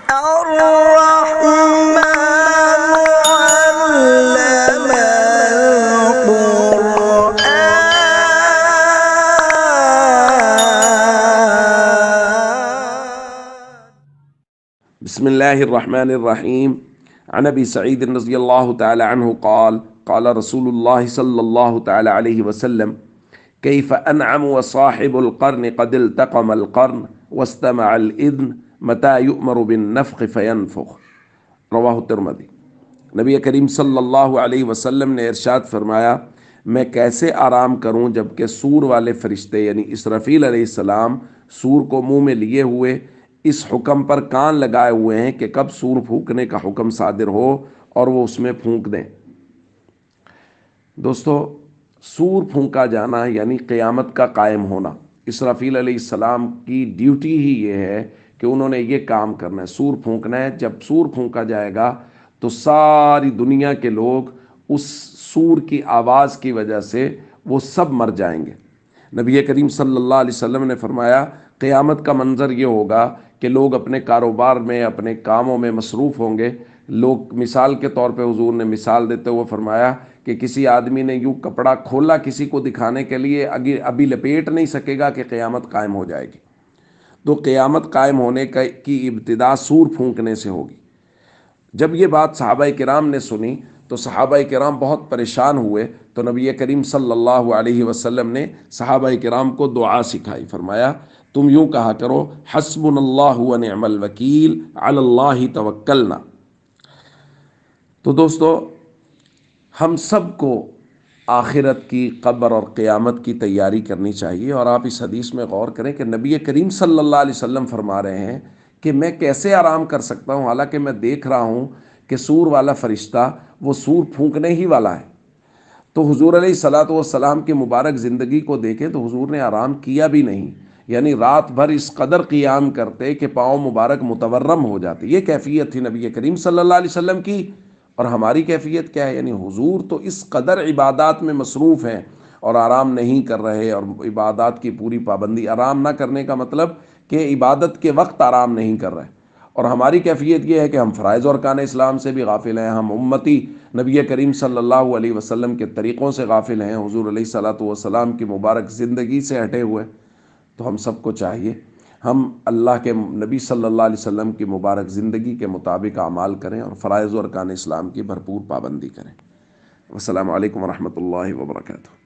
الرحمن علم القرآن. بسم الله الرحمن الرحيم. عن ابي سعيد رضي الله تعالى عنه قال قال رسول الله صلى الله تعالى عليه وسلم كيف انعم وصاحب القرن قد التقم القرن واستمع الاذن متى يؤمر بالنفخ فينفخ. رواہ الترمذی. نبی کریم صلی اللہ علیہ وسلم نے ارشاد فرمایا، میں کیسے آرام کروں جب کہ سور والے فرشتے یعنی اسرافیل علیہ السلام سور کو منہ میں لیے ہوئے اس حکم پر کان لگائے ہوئے ہیں کہ کب سور پھونکنے کا حکم صادر ہو اور وہ اس میں پھونک دیں۔ دوستو، سور پھونکا جانا یعنی قیامت کا قائم ہونا۔ اسرافیل علیہ السلام کی ڈیوٹی ہی یہ ہے کہ انہوں نے یہ کام کرنا ہے، سور پھونکنا ہے۔ جب سور پھونکا جائے گا تو ساری دنیا کے لوگ اس سور کی آواز کی وجہ سے وہ سب مر جائیں گے۔ نبی کریم صلی اللہ علیہ وسلم نے فرمایا، قیامت کا منظر یہ ہوگا کہ لوگ اپنے کاروبار میں اپنے کاموں میں مصروف ہوں گے۔ لوگ مثال کے طور پہ حضور نے مثال دیتے ہوئے فرمایا کہ کسی آدمی نے یوں کپڑا کھولا کسی کو دکھانے کے لیے، ابھی لپیٹ نہیں سکے گا کہ قیامت قائم ہو جائے گی۔ تو قیامت قائم ہونے کی ابتدا سور پھونکنے سے ہوگی۔ جب یہ بات صحابہ کرام نے سنی تو صحابہ کرام بہت پریشان ہوئے، تو نبی کریم صلی اللہ علیہ وسلم نے صحابہ کرام کو دعا سکھائی۔ فرمایا، تم یوں کہا کرو، حسبنا اللہ ونعم الوکیل علی اللہ توکلنا۔ تو دوستو، ہم سب کو آخرت کی، قبر اور قیامت کی تیاری کرنی چاہیے۔ اور آپ اس حدیث میں غور کریں کہ نبی کریم صلی اللہ علیہ وسلم فرما رہے ہیں کہ میں کیسے آرام کر سکتا ہوں، حالانکہ میں دیکھ رہا ہوں کہ سور والا فرشتہ وہ سور پھونکنے ہی والا ہے۔ تو حضور علیہ الصلوۃ والسلام کی مبارک زندگی کو دیکھیں تو حضور نے آرام کیا بھی نہیں، یعنی رات بھر اس قدر قیام کرتے کہ پاؤں مبارک متورم ہو جاتے۔ یہ کیفیت تھی نبی کریم صلی اللہ علیہ وسلم کی۔ اور ہماری کیفیت کیا ہے؟ یعنی حضور تو اس قدر عبادات میں مصروف ہیں اور آرام نہیں کر رہے، اور عبادات کی پوری پابندی۔ آرام نہ کرنے کا مطلب کہ عبادت کے وقت آرام نہیں کر رہے۔ اور ہماری کیفیت یہ ہے کہ ہم فرائض اور ارکان اسلام سے بھی غافل ہیں، ہم امتی نبی کریم صلی اللہ علیہ وسلم کے طریقوں سے غافل ہیں، حضور علیہ الصلوۃ والسلام کی مبارک زندگی سے ہٹے ہوئے۔ تو ہم سب کو چاہیے ہم اللہ کے نبی صلی اللہ علیہ وسلم کی مبارک زندگی کے مطابق اعمال کریں اور فرائض و ارکان اسلام کی بھرپور پابندی کریں۔ السلام علیکم ورحمۃ اللہ وبرکاتہ۔